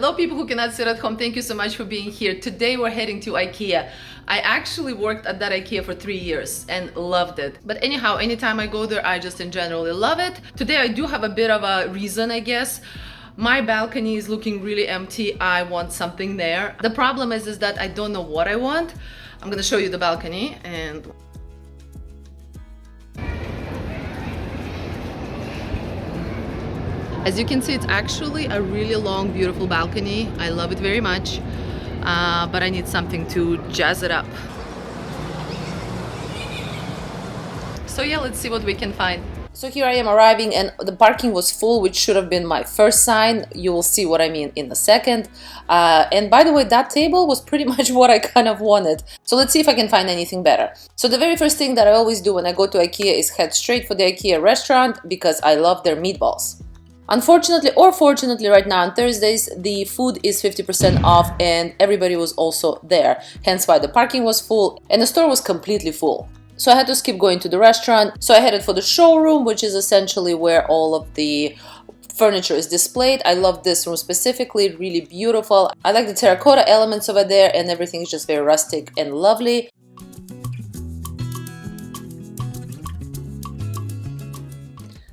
Hello people who cannot sit at home, thank you so much for being here. Today we're heading to IKEA. I actually worked at that IKEA for 3 years and loved it. But anyhow, anytime I go there, I just in generally love it. Today I do have a bit of a reason, I guess. My balcony is looking really empty. I want something there. The problem is that I don't know what I want. I'm gonna show you the balcony and as you can see, it's actually a really long, beautiful balcony. I love it very much, but I need something to jazz it up. So yeah, let's see what we can find. So here I am arriving and the parking was full, which should have been my first sign. You will see what I mean in a second. And by the way, that table was pretty much what I kind of wanted. So let's see if I can find anything better. So the very first thing that I always do when I go to IKEA is head straight for the IKEA restaurant because I love their meatballs. Unfortunately or fortunately, right now on Thursdays, the food is 50% off and everybody was also there. Hence why the parking was full and the store was completely full. So I had to skip going to the restaurant. So I headed for the showroom, which is essentially where all of the furniture is displayed. I love this room specifically, really beautiful. I like the terracotta elements over there and everything is just very rustic and lovely.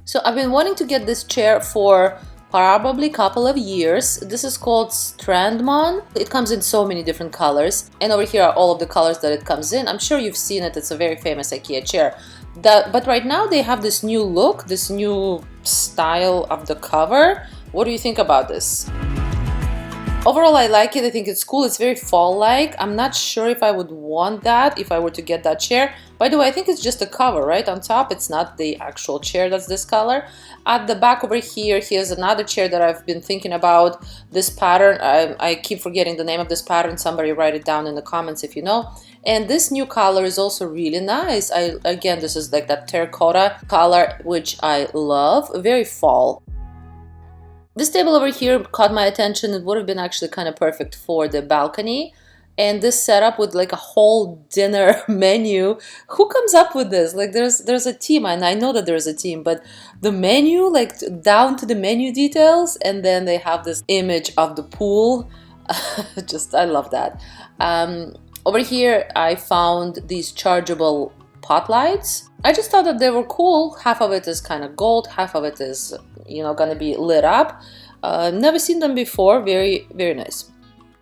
So I've been wanting to get this chair for probably a couple of years. This is called Strandmon. It comes in so many different colors. And over here are all of the colors that it comes in. I'm sure you've seen it. It's a very famous IKEA chair. But right now they have this new look, this new style of the cover. What do you think about this? Overall, I like it. I think it's cool. It's very fall-like. I'm not sure if I would want that if I were to get that chair. By the way, I think it's just a cover, right? On top, it's not the actual chair that's this color. At the back over here, here's another chair that I've been thinking about. This pattern, I keep forgetting the name of this pattern. Somebody write it down in the comments if you know. And this new color is also really nice. Again, this is like that terracotta color, which I love. Very fall. This table over here caught my attention. It would have been actually kind of perfect for the balcony. And this setup with like a whole dinner menu. Who comes up with this? Like there's a team, and I know that there's a team, but the menu, like down to the menu details, and then they have this image of the pool. Just, I love that. Over here, I found these chargeable pot lights. I just thought that they were cool. Half of it is kind of gold, half of it is, you know, gonna be lit up. Never seen them before. Very, very nice.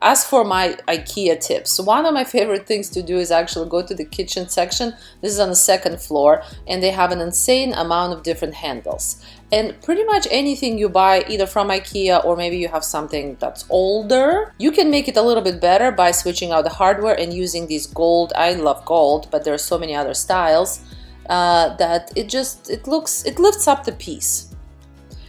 As for my IKEA tips, one of my favorite things to do is actually go to the kitchen section. This is on the second floor and they have an insane amount of different handles. And pretty much anything you buy either from IKEA or maybe you have something that's older, you can make it a little bit better by switching out the hardware and using these gold. I love gold, but there are so many other styles that it lifts up the piece.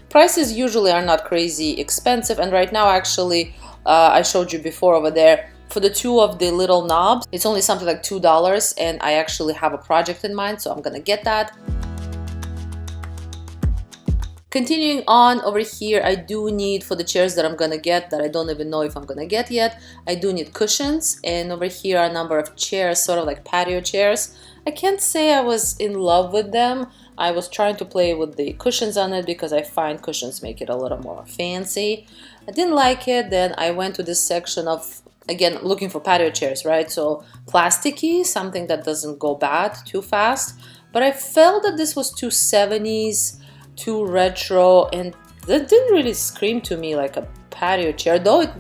Prices usually are not crazy expensive, and right now actually I showed you before over there, for the two of the little knobs, it's only something like $2, and I actually have a project in mind, so I'm gonna get that. Continuing on over here, I do need, for the chairs that I'm gonna get, that I don't even know if I'm gonna get yet, I do need cushions, and over here are a number of chairs, sort of like patio chairs. I can't say I was in love with them. I was trying to play with the cushions on it because I find cushions make it a little more fancy. I didn't like it. Then I went to this section of, again, looking for patio chairs, right? So plasticky, something that doesn't go bad too fast. But I felt that this was too 70s, too retro, and that didn't really scream to me like a patio chair, though it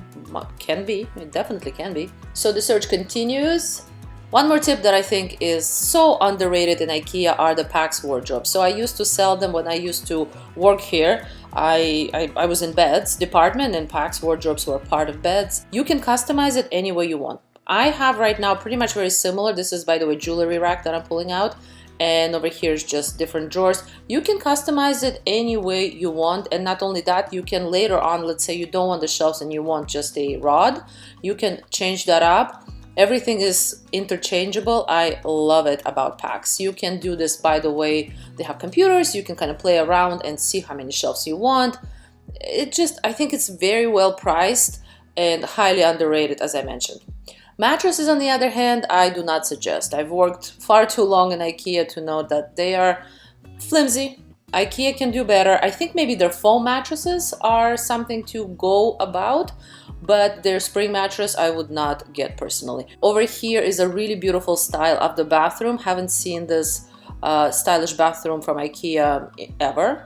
can be. It definitely can be. So the search continues. One more tip that I think is so underrated in IKEA are the PAX wardrobes. So I used to sell them when I used to work here. I was in beds department and PAX wardrobes were part of beds. You can customize it any way you want. I have right now pretty much very similar. This is, by the way, jewelry rack that I'm pulling out. And over here is just different drawers. You can customize it any way you want. And not only that, you can later on, let's say you don't want the shelves and you want just a rod, you can change that up. Everything is interchangeable. I love it about PAX. You can do this, by the way, they have computers. You can kind of play around and see how many shelves you want. I think it's very well priced and highly underrated, as I mentioned. Mattresses, on the other hand, I do not suggest. I've worked far too long in IKEA to know that they are flimsy. IKEA can do better. I think maybe their foam mattresses are something to go about. but their spring mattress I would not get personally. Over here is a really beautiful style of the bathroom. Haven't seen this stylish bathroom from IKEA ever.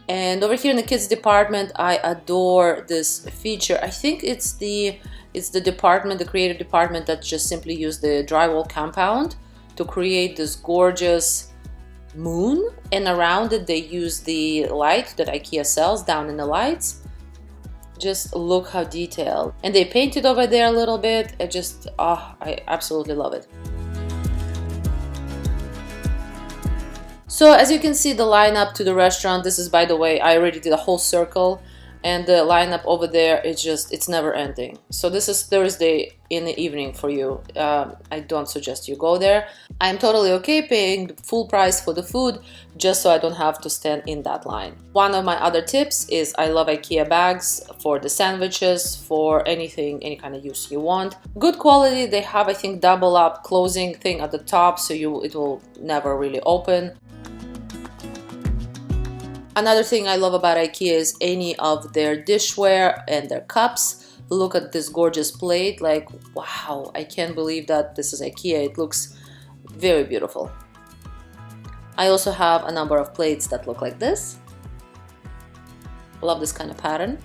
And over here in the kids department, I adore this feature. I think it's the department, the creative department, that just simply used the drywall compound to create this gorgeous moon, and around it they use the light that IKEA sells down in the lights. Just look how detailed. And they painted over there a little bit. It just, I absolutely love it. So as you can see, the lineup to the restaurant, this is, by the way, I already did a whole circle, and the lineup over there, it's never ending. So this is Thursday in the evening for you. I don't suggest you go there. I'm totally okay paying the full price for the food just so I don't have to stand in that line. One of my other tips is I love IKEA bags for the sandwiches, for anything, any kind of use you want. Good quality. They have, I think, double up closing thing at the top, so it will never really open. Another thing I love about IKEA is any of their dishware and their cups. Look at this gorgeous plate. Like, wow, I can't believe that this is IKEA. It looks very beautiful. I also have a number of plates that look like this. Love this kind of pattern.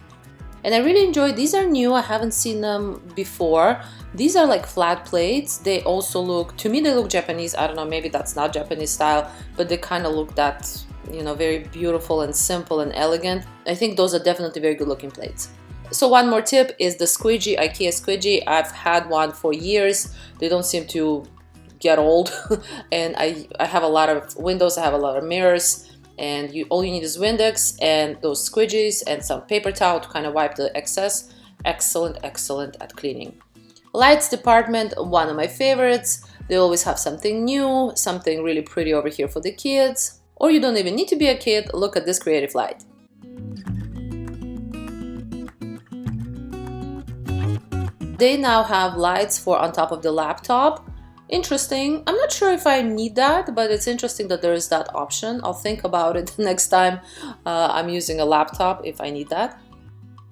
And I really enjoy, these are new, I haven't seen them before. These are like flat plates. They also look, to me they look Japanese. I don't know, maybe that's not Japanese style, but they kind of look that, you know, very beautiful and simple and elegant. I think those are definitely very good looking plates. So one more tip is the squidgy, IKEA squidgy. I've had one for years. They don't seem to get old. And I have a lot of windows, I have a lot of mirrors, and all you need is Windex and those squidgies and some paper towel to kind of wipe the excess. Excellent, excellent at cleaning. Lights department, one of my favorites. They always have something new, something really pretty over here for the kids. Or you don't even need to be a kid. Look at this creative light. They now have lights for on top of the laptop. Interesting. I'm not sure if I need that, but it's interesting that there is that option. I'll think about it next time I'm using a laptop if I need that.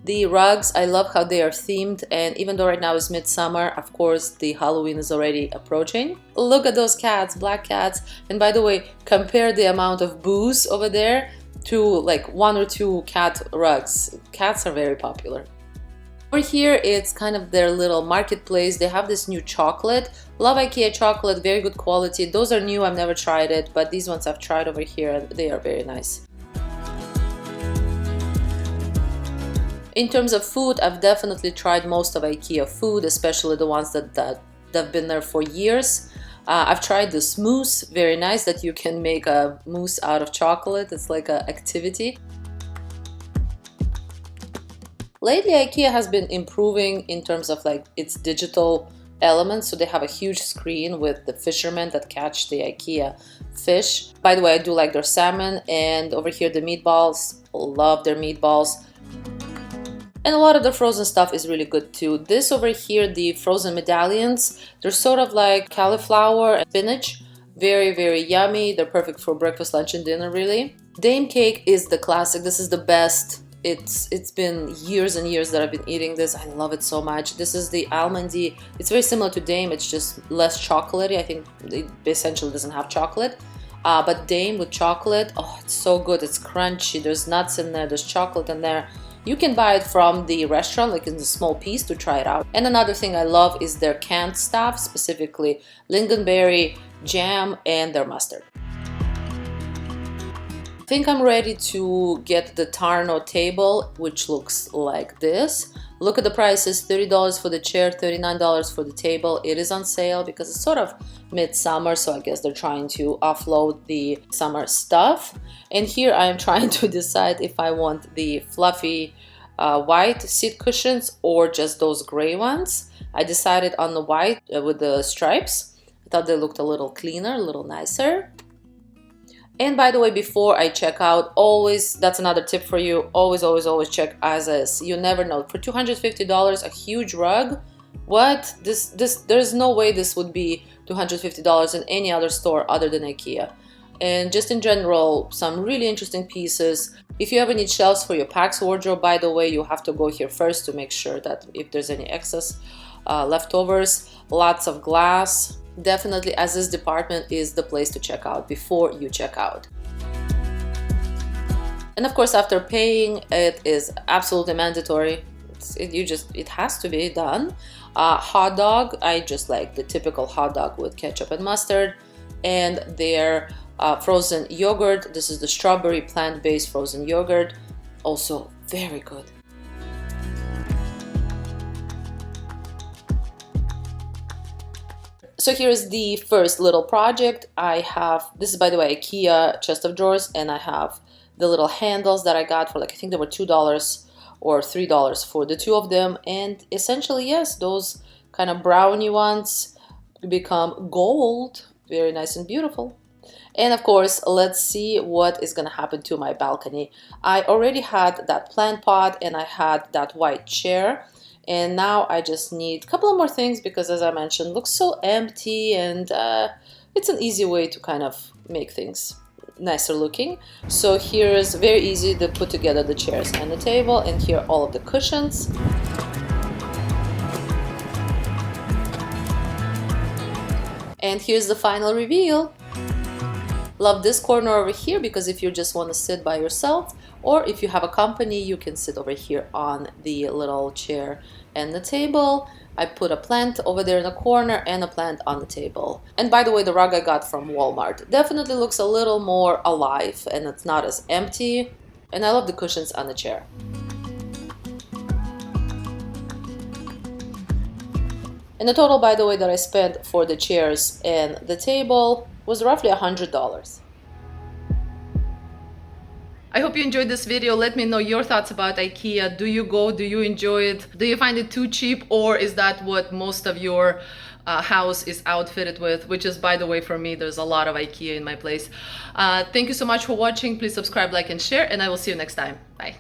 The rugs, I love how they are themed, and even though right now is midsummer, of course the Halloween is already approaching. Look at those cats, black cats. And by the way, compare the amount of booze over there to like 1 or 2 cat rugs. Cats are very popular. Over here, it's kind of their little marketplace. They have this new chocolate. Love IKEA chocolate, very good quality. Those are new, I've never tried it, but these ones I've tried over here and they are very nice. In terms of food, I've definitely tried most of IKEA food, especially the ones that have been there for years. I've tried this mousse, very nice, that you can make a mousse out of chocolate. It's like an activity. Lately, IKEA has been improving in terms of like its digital elements. So they have a huge screen with the fishermen that catch the IKEA fish. By the way, I do like their salmon, and over here the meatballs, love their meatballs. And a lot of the frozen stuff is really good too. This over here, the frozen medallions, they're sort of like cauliflower and spinach. Very, very yummy. They're perfect for breakfast, lunch, and dinner, really. Dame cake is the classic. This is the best. It's been years and years that I've been eating this. I love it so much. This is the almondy. It's very similar to Dame. It's just less chocolatey. I think it essentially doesn't have chocolate. But Dame with chocolate, oh, it's so good. It's crunchy. There's nuts in there. There's chocolate in there. You can buy it from the restaurant, like in a small piece, to try it out. And another thing I love is their canned stuff, specifically lingonberry, jam, and their mustard. I think I'm ready to get the Tarno table, which looks like this. Look at the prices, $30 for the chair, $39 for the table. It is on sale because it's sort of midsummer, so I guess they're trying to offload the summer stuff. And here I am trying to decide if I want the fluffy white seat cushions or just those gray ones. I decided on the white with the stripes. I thought they looked a little cleaner, a little nicer. And by the way, before I check out, always, that's another tip for you, always check as is. You never know. For $250, a huge rug, what? There's no way this would be $250 in any other store other than IKEA. and just in general, some really interesting pieces. If you ever need shelves for your PAX wardrobe, by the way, you have to go here first to make sure that if there's any excess leftovers. Lots of glass. Definitely, as this department is the place to check out before you check out. And of course, after paying, it is absolutely mandatory. It has to be done. Hot dog, I just like the typical hot dog with ketchup and mustard, and their frozen yogurt. This is the strawberry plant-based frozen yogurt, also very good. So here's the first little project. I have, this is by the way IKEA chest of drawers, and I have the little handles that I got for like, I think they were $2 or $3 for the two of them. And essentially, yes, those kind of brownie ones become gold. Very nice and beautiful. And of course, let's see what is gonna happen to my balcony. I already had that plant pot and I had that white chair. And now I just need a couple of more things because, as I mentioned, it looks so empty, and it's an easy way to kind of make things nicer looking. So here's very easy to put together the chairs and the table, and here are all of the cushions. And here's the final reveal. Love this corner over here because if you just want to sit by yourself, or if you have a company, you can sit over here on the little chair and the table. I put a plant over there in the corner and a plant on the table. And by the way, the rug I got from Walmart definitely looks a little more alive and it's not as empty. And I love the cushions on the chair. And the total, by the way, that I spent for the chairs and the table was roughly $100. I hope you enjoyed this video. Let me know your thoughts about IKEA. Do you go? Do you enjoy it? Do you find it too cheap, or is that what most of your house is outfitted with? Which is, by the way, for me, there's a lot of IKEA in my place. Thank you so much for watching. Please subscribe, like, and share, and I will see you next time. Bye.